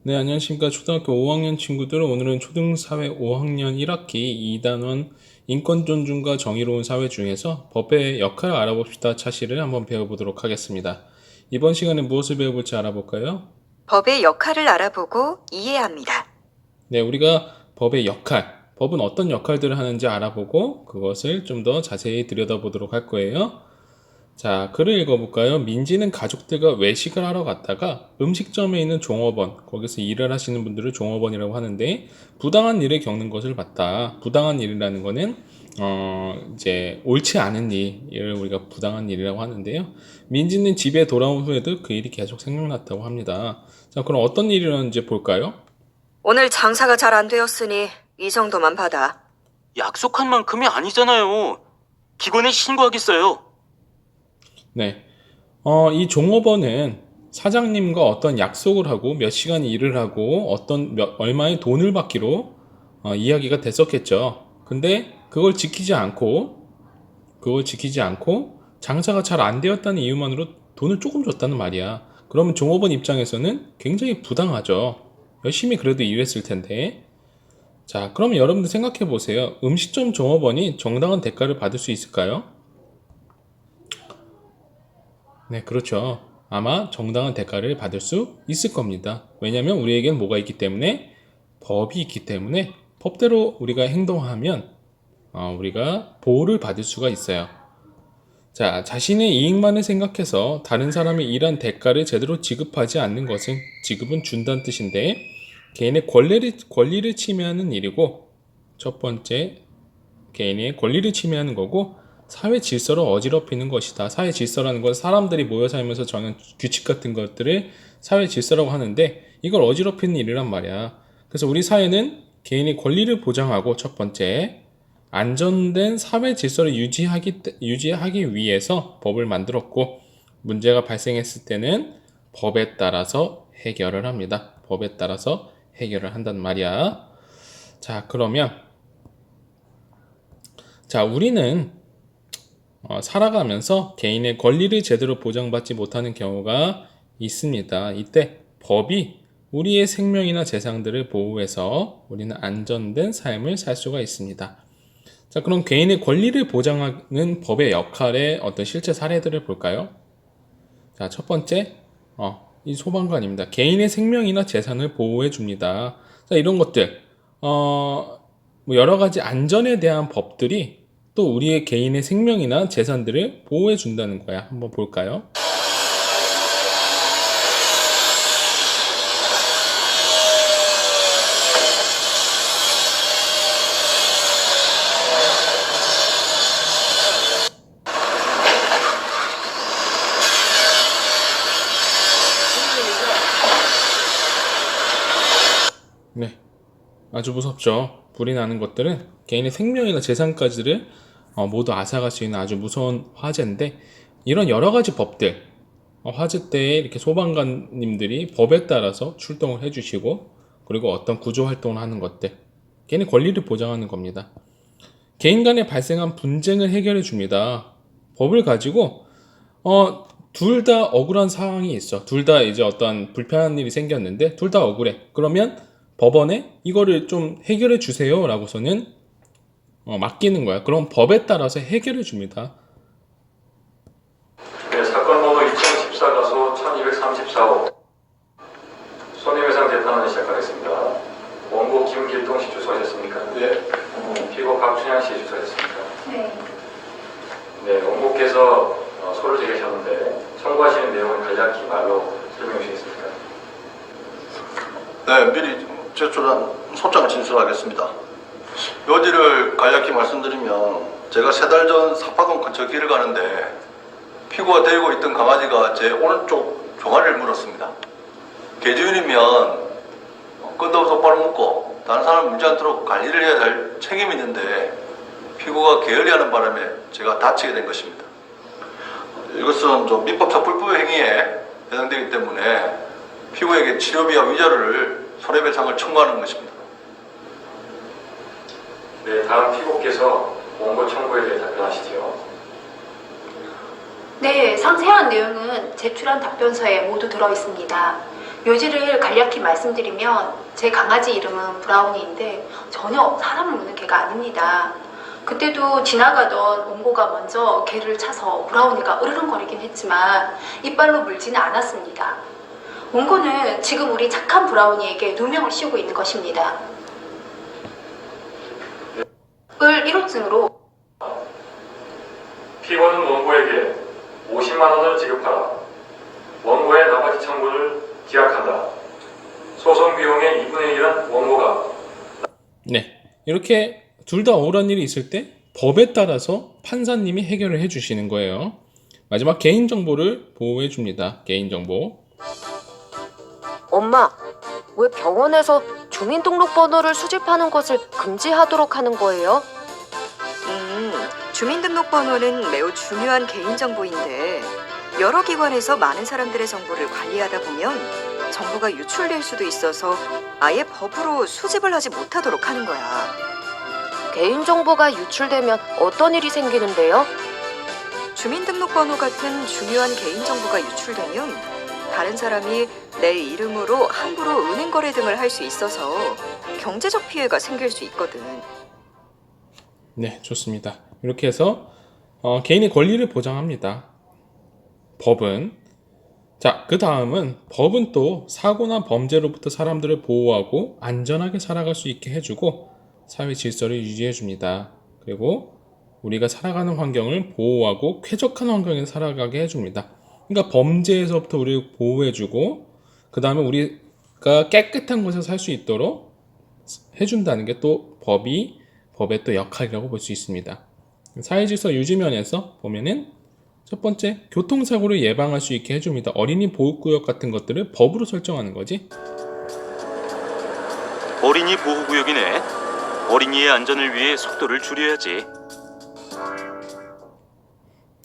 네, 안녕하십니까. 초등학교 5학년 친구들, 오늘은 초등사회 5학년 1학기 2단원 인권 존중과 정의로운 사회 중에서 법의 역할을 알아봅시다 차시를 한번 배워보도록 하겠습니다. 이번 시간에 무엇을 배워볼지 알아볼까요? 법의 역할을 알아보고 이해합니다. 네, 우리가 법의 역할, 법은 어떤 역할들을 하는지 알아보고 그것을 좀 더 자세히 들여다보도록 할 거예요. 자, 글을 읽어볼까요? 민지는 가족들과 외식을 하러 갔다가 음식점에 있는 종업원, 거기서 일을 하시는 분들을 종업원이라고 하는데, 부당한 일을 겪는 것을 봤다. 부당한 일이라는 거는, 이제, 옳지 않은 일을 우리가 부당한 일이라고 하는데요. 민지는 집에 돌아온 후에도 그 일이 계속 생각났다고 합니다. 자, 그럼 어떤 일이었는지 볼까요? 오늘 장사가 잘 안 되었으니 이 정도만 받아. 약속한 만큼이 아니잖아요. 기관에 신고하겠어요. 네. 이 종업원은 사장님과 어떤 약속을 하고 몇 시간 일을 하고 얼마의 돈을 받기로 이야기가 됐었겠죠. 근데 그걸 지키지 않고 장사가 잘 안 되었다는 이유만으로 돈을 조금 줬다는 말이야. 그러면 종업원 입장에서는 굉장히 부당하죠. 열심히 그래도 일했을 텐데. 자, 그럼 여러분들 생각해 보세요. 음식점 종업원이 정당한 대가를 받을 수 있을까요? 네, 그렇죠. 아마 정당한 대가를 받을 수 있을 겁니다. 왜냐하면 우리에겐 뭐가 있기 때문에? 법이 있기 때문에 법대로 우리가 행동하면 우리가 보호를 받을 수가 있어요. 자, 자신의 이익만을 생각해서 다른 사람이 일한 대가를 제대로 지급하지 않는 것은 지급은 준다는 뜻인데 개인의 권리를 침해하는 일이고 첫 번째 개인의 권리를 침해하는 거고 사회 질서를 어지럽히는 것이다. 사회 질서라는 건 사람들이 모여 살면서 정한 규칙 같은 것들을 사회 질서라고 하는데 이걸 어지럽히는 일이란 말이야. 그래서 우리 사회는 개인의 권리를 보장하고 첫 번째 안전된 사회 질서를 유지하기 위해서 법을 만들었고 문제가 발생했을 때는 법에 따라서 해결을 합니다. 법에 따라서 해결을 한단 말이야. 자, 그러면 우리는 살아가면서 개인의 권리를 제대로 보장받지 못하는 경우가 있습니다. 이때 법이 우리의 생명이나 재산들을 보호해서 우리는 안전된 삶을 살 수가 있습니다. 자, 그럼 개인의 권리를 보장하는 법의 역할의 어떤 실제 사례들을 볼까요? 자, 첫 번째, 이 소방관입니다. 개인의 생명이나 재산을 보호해 줍니다. 자, 이런 것들, 뭐 여러 가지 안전에 대한 법들이 또 우리의 개인의 생명이나 재산들을 보호해 준다는 거야. 한번 볼까요? 네, 아주 무섭죠. 불이 나는 것들은 개인의 생명이나 재산까지를 모두 앗아갈 수 있는 아주 무서운 화재인데 이런 여러 가지 법들, 화재 때에 이렇게 소방관님들이 법에 따라서 출동을 해주시고 그리고 어떤 구조 활동을 하는 것들, 개인의 권리를 보장하는 겁니다. 개인 간에 발생한 분쟁을 해결해 줍니다. 법을 가지고 둘 다 억울한 상황이 있어. 둘 다 이제 어떤 불편한 일이 생겼는데 둘 다 억울해. 그러면 법원에 이거를 좀 해결해 주세요라고서는 맡기는 거야. 그럼 법에 따라서 해결해 줍니다. 네, 사건 번호 2014 가소 1234호 손해배상 재판을 시작하겠습니다. 원고 김길동 씨 주소하셨습니까? 네. 피고 박춘향 씨 주소하셨습니까? 네. 네, 원고께서 소를 제기하셨는데 청구하시는 내용을 간략히 말로 설명해 주시겠습니까? 네, 미리 제출한 소장 진술하겠습니다. 요지를 간략히 말씀드리면 제가 3달 전 사파동 근처 길을 가는데 피고가 데리고 있던 강아지가 제 오른쪽 종아리를 물었습니다. 개주인이면 끈도 똑바로 묶고 다른 사람 물지 않도록 관리를 해야 할 책임이 있는데 피고가 게을리하는 바람에 제가 다치게 된 것입니다. 이것은 좀 민법상 불법의 행위에 해당되기 때문에 피고에게 치료비와 위자료를 손해배상을 청구하는 것입니다. 네, 다음 피고께서 원고 청구에 대해 답변하시죠. 네, 상세한 내용은 제출한 답변서에 모두 들어 있습니다. 묘지를 간략히 말씀드리면 제 강아지 이름은 브라우니인데 전혀 사람을 무는 개가 아닙니다. 그때도 지나가던 옹고가 먼저 개를 차서 브라우니가 으르렁거리긴 했지만 이빨로 물지는 않았습니다. 옹고는 지금 우리 착한 브라우니에게 누명을 씌우고 있는 것입니다. 을 1호증으로 피고는 원고에게 50만 원을 지급하라. 원고의 나머지 청구를 기각한다. 소송 비용의 2분의 1은 원고가. 네, 이렇게 둘 다 억울한 일이 있을 때 법에 따라서 판사님이 해결을 해주시는 거예요. 마지막 개인정보를 보호해 줍니다. 개인정보. 엄마, 왜 병원에서 주민등록번호를 수집하는 것을 금지하도록 하는 거예요? 주민등록번호는 매우 중요한 개인정보인데 여러 기관에서 많은 사람들의 정보를 관리하다 보면 정보가 유출될 수도 있어서 아예 법으로 수집을 하지 못하도록 하는 거야. 개인정보가 유출되면 어떤 일이 생기는데요? 주민등록번호 같은 중요한 개인정보가 유출되면 다른 사람이 내 이름으로 함부로 은행 거래 등을 할 수 있어서 경제적 피해가 생길 수 있거든. 네, 좋습니다. 이렇게 해서 개인의 권리를 보장합니다. 법은. 자, 그 다음은 법은 또 사고나 범죄로부터 사람들을 보호하고 안전하게 살아갈 수 있게 해주고 사회 질서를 유지해 줍니다. 그리고 우리가 살아가는 환경을 보호하고 쾌적한 환경에 살아가게 해줍니다. 그러니까 범죄에서부터 우리를 보호해주고 그 다음에 우리가 깨끗한 곳에서 살 수 있도록 해준다는 게 또 법의 또 역할이라고 볼 수 있습니다. 사회질서 유지면에서 보면은 첫 번째, 교통사고를 예방할 수 있게 해줍니다. 어린이 보호구역 같은 것들을 법으로 설정하는 거지. 어린이 보호구역이네. 어린이의 안전을 위해 속도를 줄여야지.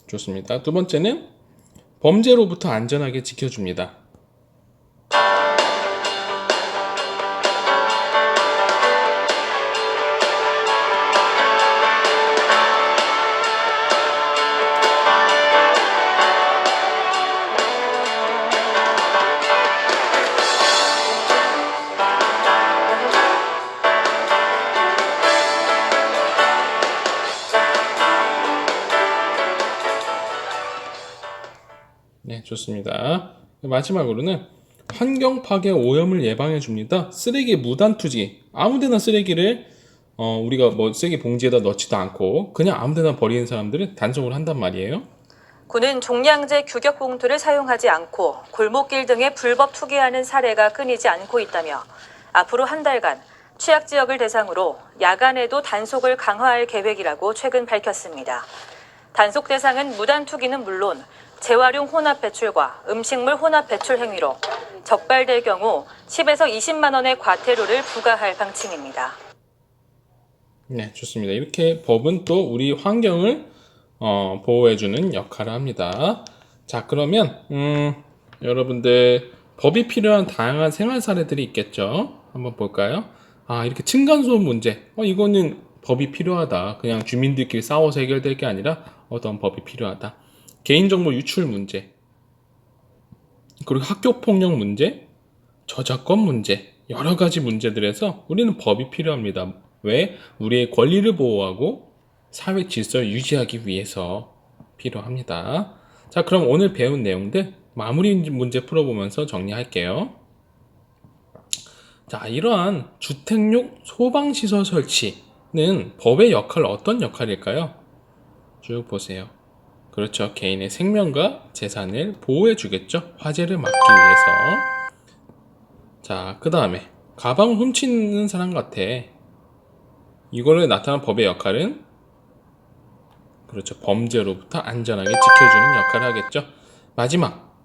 좋습니다. 두 번째는 범죄로부터 안전하게 지켜줍니다. 네, 좋습니다. 마지막으로는 환경 파괴 오염을 예방해 줍니다. 쓰레기 무단 투기. 아무데나 쓰레기를 우리가 뭐 쓰레기 봉지에다 넣지도 않고 그냥 아무데나 버리는 사람들은 단속을 한단 말이에요. 군은 종량제 규격 봉투를 사용하지 않고 골목길 등에 불법 투기하는 사례가 끊이지 않고 있다며 앞으로 한 달간 취약 지역을 대상으로 야간에도 단속을 강화할 계획이라고 최근 밝혔습니다. 단속 대상은 무단 투기는 물론 재활용 혼합 배출과 음식물 혼합 배출 행위로 적발될 경우 10에서 20만 원의 과태료를 부과할 방침입니다. 네, 좋습니다. 이렇게 법은 또 우리 환경을 보호해주는 역할을 합니다. 자, 그러면 여러분들 법이 필요한 다양한 생활 사례들이 있겠죠. 한번 볼까요? 이렇게 층간소음 문제. 이거는 법이 필요하다. 그냥 주민들끼리 싸워서 해결될 게 아니라 어떤 법이 필요하다. 개인정보 유출 문제, 그리고 학교폭력 문제, 저작권 문제, 여러 가지 문제들에서 우리는 법이 필요합니다. 왜? 우리의 권리를 보호하고 사회 질서를 유지하기 위해서 필요합니다. 자, 그럼 오늘 배운 내용들 마무리 문제 풀어보면서 정리할게요. 자, 이러한 주택용 소방시설 설치는 법의 역할 어떤 역할일까요? 쭉 보세요. 그렇죠. 개인의 생명과 재산을 보호해 주겠죠. 화재를 막기 위해서. 자, 그 다음에 가방을 훔치는 사람 같아. 이거를 나타난 법의 역할은 그렇죠. 범죄로부터 안전하게 지켜주는 역할을 하겠죠. 마지막.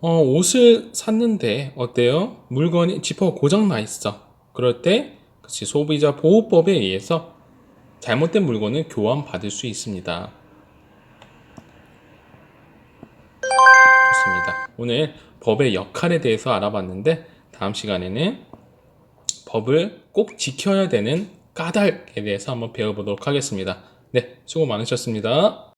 옷을 샀는데 어때요? 물건이 지퍼가 고장 나 있어. 그럴 때 그치, 소비자 보호법에 의해서 잘못된 물건을 교환받을 수 있습니다. 좋습니다. 오늘 법의 역할에 대해서 알아봤는데 다음 시간에는 법을 꼭 지켜야 되는 까닭에 대해서 한번 배워보도록 하겠습니다. 네, 수고 많으셨습니다.